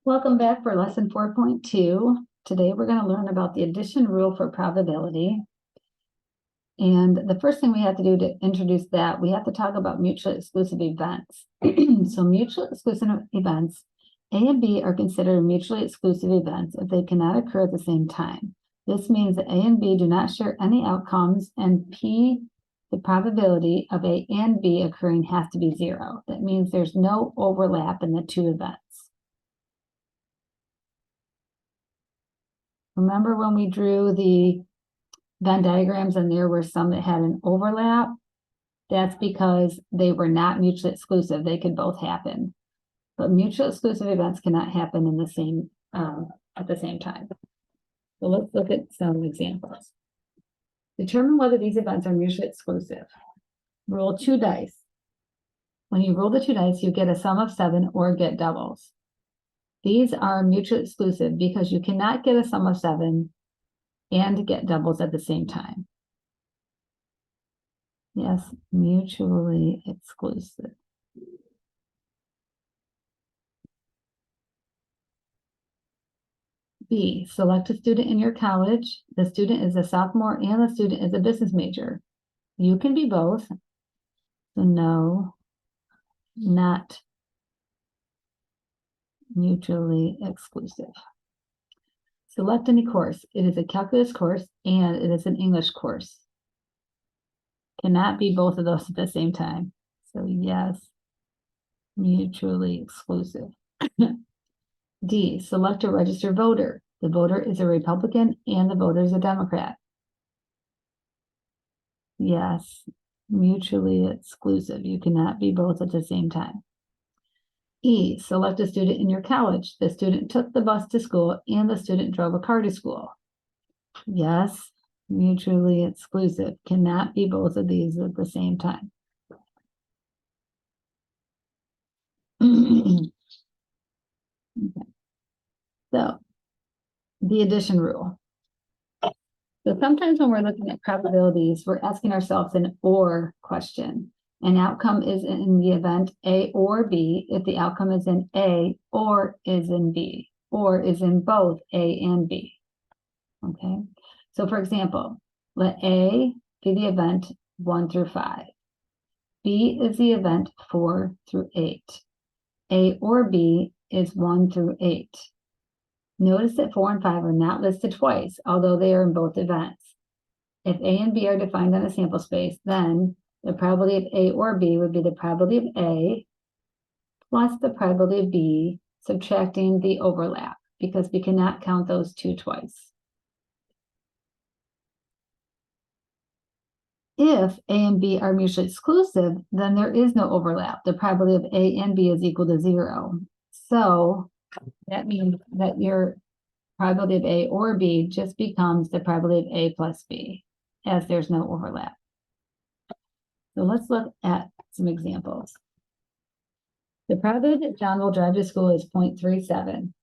Welcome back for lesson 4.2. Today we're going to learn about the addition rule for probability. And the first thing we have to do to introduce that, we have to talk about mutually exclusive events. So mutually exclusive events, A and B are considered mutually exclusive events if they cannot occur at the same time. This means that A and B do not share any outcomes, and P, the probability of A and B occurring has to be 0. That means there's no overlap in the two events. Remember when we drew the Venn diagrams and there were some that had an overlap? That's because they were not mutually exclusive. They could both happen. But mutually exclusive events cannot happen in the same at the same time. So let's look at some examples. Determine whether these events are mutually exclusive. Roll 2 dice. When you roll the 2 dice, you get a sum of 7 or get doubles. These are mutually exclusive because you cannot get a sum of 7 and get doubles at the same time. Yes, mutually exclusive. B, select a student in your college. The student is a sophomore and the student is a business major. You can be both. So no, not mutually exclusive. Select any course. It is a calculus course and it is an English course. Cannot be both of those at the same time. So yes, mutually exclusive. D, select a registered voter. The voter is a Republican and the voter is a Democrat. Yes, mutually exclusive. You cannot be both at the same time. E, select a student in your college. The student took the bus to school and the student drove a car to school. Yes, mutually exclusive. Cannot be both of these at the same time. Okay. So, the addition rule. So sometimes when we're looking at probabilities, we're asking ourselves an or question. An outcome is in the event A or B if the outcome is in A or is in B or is in both A and B. Okay, so for example, let A be the event 1 through 5. B is the event 4 through 8. A or B is 1 through 8. Notice that 4 and 5 are not listed twice, although they are in both events. If A and B are defined on a sample space, then the probability of A or B would be the probability of A plus the probability of B, subtracting the overlap, because we cannot count those two twice. If A and B are mutually exclusive, then there is no overlap. The probability of A and B is equal to 0. So that means that your probability of A or B just becomes the probability of A plus B, as there's no overlap. So let's look at some examples. The probability that John will drive to school is 0.37.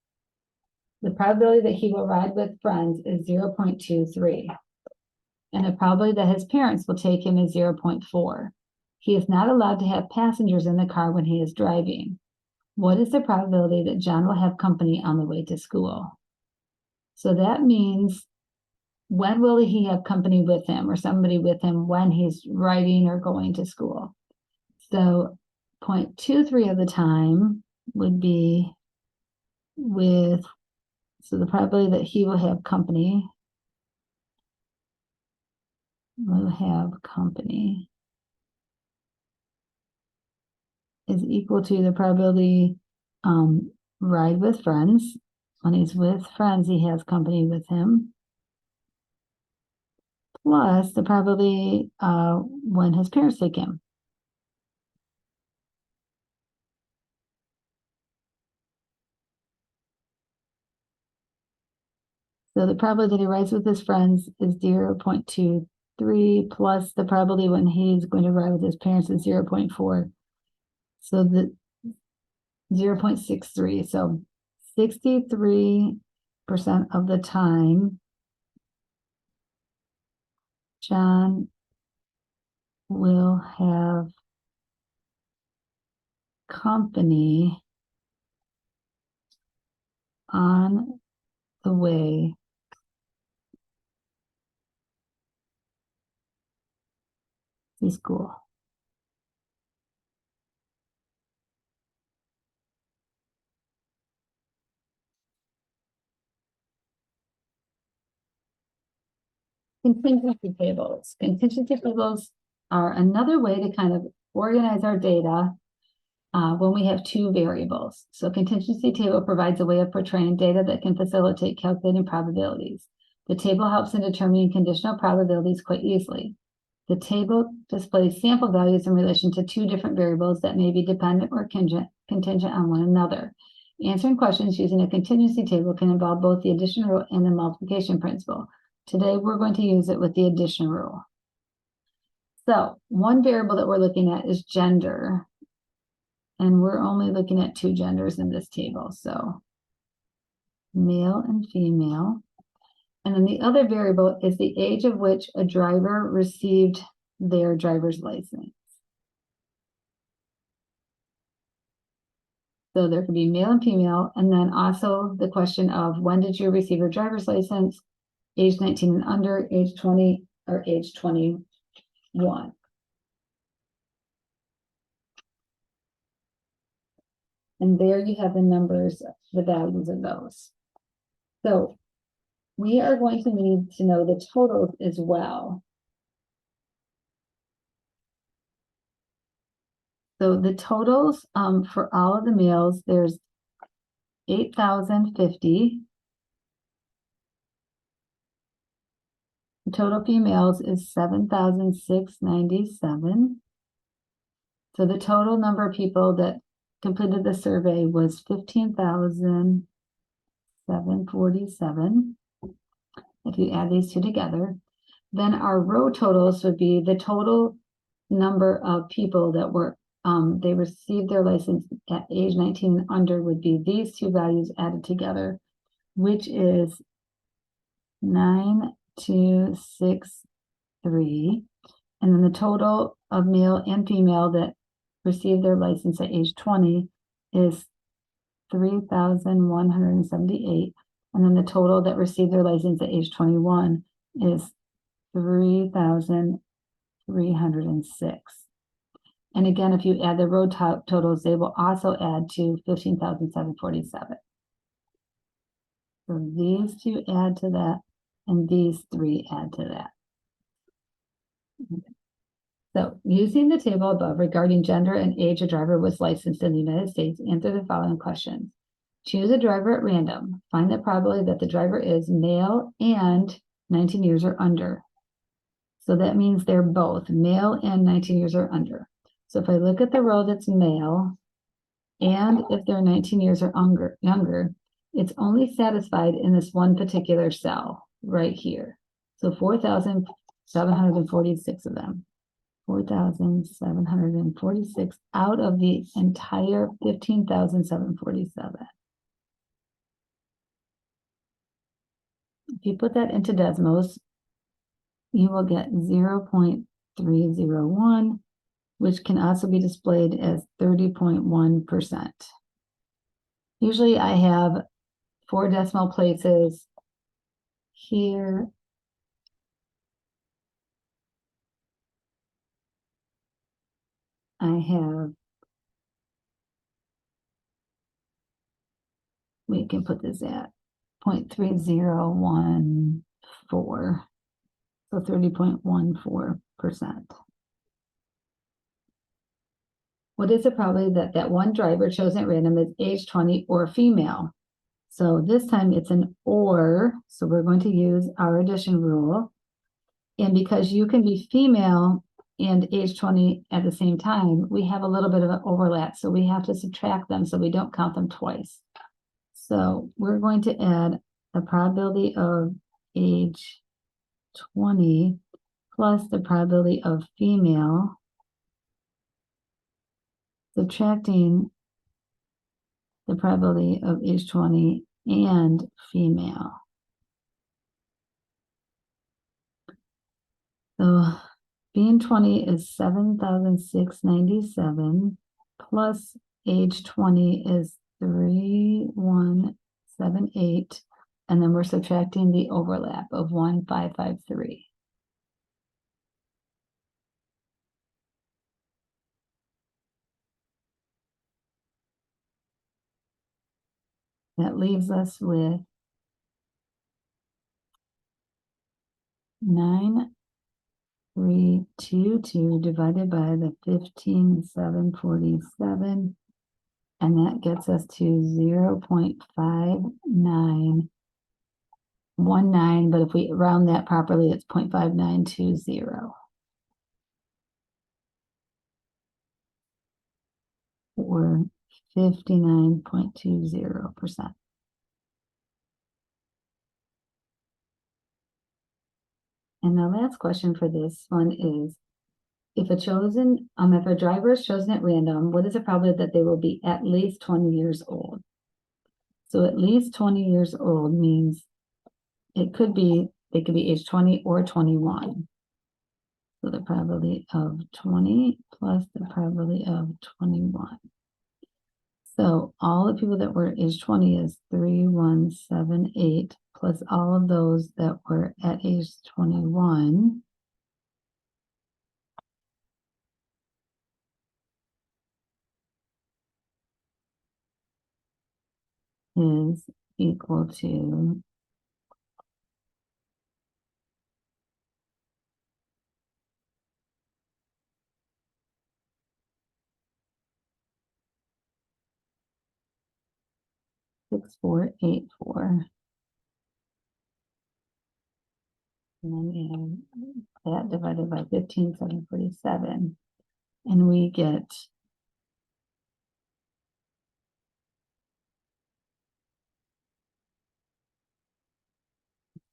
The probability that he will ride with friends is 0.23. And the probability that his parents will take him is 0.4. He is not allowed to have passengers in the car when he is driving. What is the probability that John will have company on the way to school? So that means, when will he have company with him or somebody with him when he's riding or going to school? So 0.23 of the time would be with, so the probability that he will have company is equal to the probability ride with friends. When he's with friends, he has company with him, plus the probability when his parents take him. So the probability that he rides with his friends is 0.23 plus the probability when he's going to ride with his parents is 0.4. So the 0.63. So 63% of the time, John will have company on the way to school. Contingency tables. Contingency tables are another way to kind of organize our data when we have two variables. So contingency table provides a way of portraying data that can facilitate calculating probabilities. The table helps in determining conditional probabilities quite easily. The table displays sample values in relation to two different variables that may be dependent or contingent on one another. Answering questions using a contingency table can involve both the addition rule and the multiplication principle. Today, we're going to use it with the addition rule. So one variable that we're looking at is gender. And we're only looking at two genders in this table. So male and female. And then the other variable is the age of which a driver received their driver's license. So there could be male and female, and then also the question of when did you receive your driver's license, age 19 and under, age 20, or age 21. And there you have the numbers, the values of those. So we are going to need to know the totals as well. So the totals for all of the males, there's 8,050. The total females is 7,697. So the total number of people that completed the survey was 15,747. If you add these two together, then our row totals would be the total number of people that were they received their license at age 19 and under would be these two values added together, which is 9,263. And then the total of male and female that received their license at age 20 is 3,178. And then the total that received their license at age 21 is 3,306. And again, if you add the row totals, they will also add to 15,747. So these two add to that, and these three add to that. Okay. So using the table above regarding gender and age a driver was licensed in the United States, answer the following questions. Choose a driver at random. Find the probability that the driver is male and 19 years or under. So that means they're both male and 19 years or under. So if I look at the row that's male, and if they're 19 years or younger, it's only satisfied in this one particular cell right here. So 4,746 of them. 4,746 out of the entire 15,747. If you put that into Desmos, you will get 0.301, which can also be displayed as 30.1%. Usually I have 4 decimal places here. We can put this at 0.3014, so 30.14%. What is the probability that that one driver chosen at random is age 20 or female? So this time it's an or, so we're going to use our addition rule. And because you can be female and age 20 at the same time, we have a little bit of an overlap. So we have to subtract them so we don't count them twice. So we're going to add the probability of age 20 plus the probability of female, subtracting the probability of age 20 and female. So being 20 is 7,697 plus age 20 is 3,160. 0.78, and then we're subtracting the overlap of 1,553. That leaves us with 9,322 divided by the 15,747, and that gets us to 0.5919, but if we round that properly, it's 0.5920, or 59.20%. And the last question for this one is, if a driver is chosen at random, what is the probability that they will be at least 20 years old? So at least 20 years old means they could be age 20 or 21. So the probability of 20 plus the probability of 21. So all the people that were age 20 is 3,178, plus all of those that were at age 21 is equal to 6,484. And then we have that divided by 15,747. And we get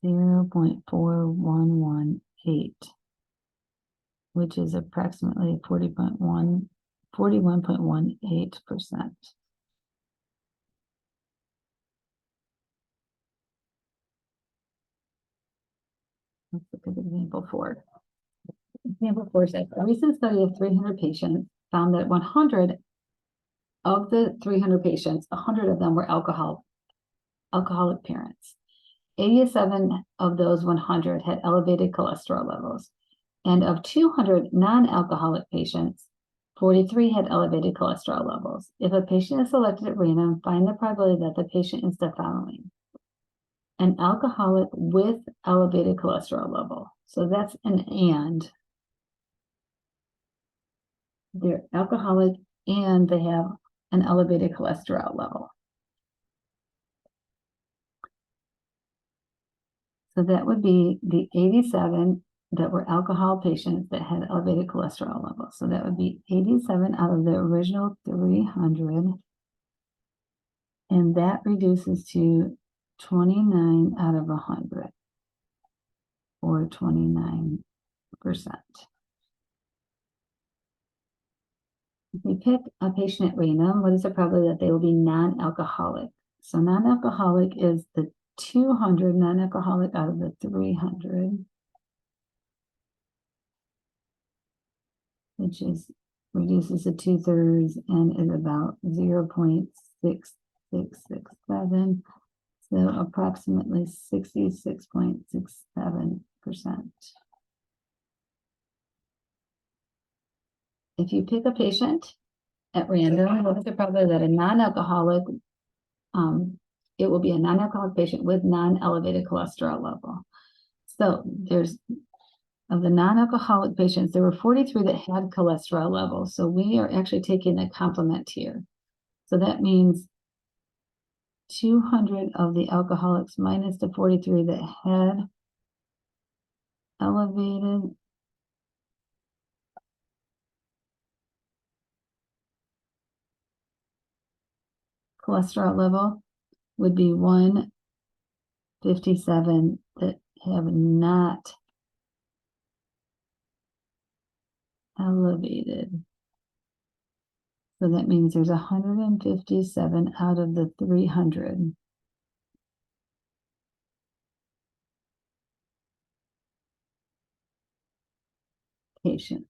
0.4118, which is approximately 41.18%. Let's look at example 4. Example 4 says, a recent study of 300 patients found that 100 of the 300 patients, 100 of them were alcoholic parents. 87 of those 100 had elevated cholesterol levels. And of 200 non-alcoholic patients, 43 had elevated cholesterol levels. If a patient is selected at random, find the probability that the patient is the following: an alcoholic with elevated cholesterol level. So that's an and. They're alcoholic and they have an elevated cholesterol level. So that would be the 87 that were alcohol patients that had elevated cholesterol levels. So that would be 87 out of the original 300. And that reduces to 29 out of 100, or 29%. If you pick a patient at random, what is the probability that they will be non-alcoholic? So non-alcoholic is the 200 non-alcoholic out of the 300, which reduces to 2/3 and is about 0.6667. So approximately 66.67%. If you pick a patient at random, what is the probability that a non-alcoholic, it will be a non-alcoholic patient with non-elevated cholesterol level? So of the non-alcoholic patients, there were 43 that had cholesterol levels. So we are actually taking a complement here. So that means 200 of the alcoholics minus the 43 that had elevated cholesterol level would be 157 that have not elevated. So that means there's 157 out of the 300 patients.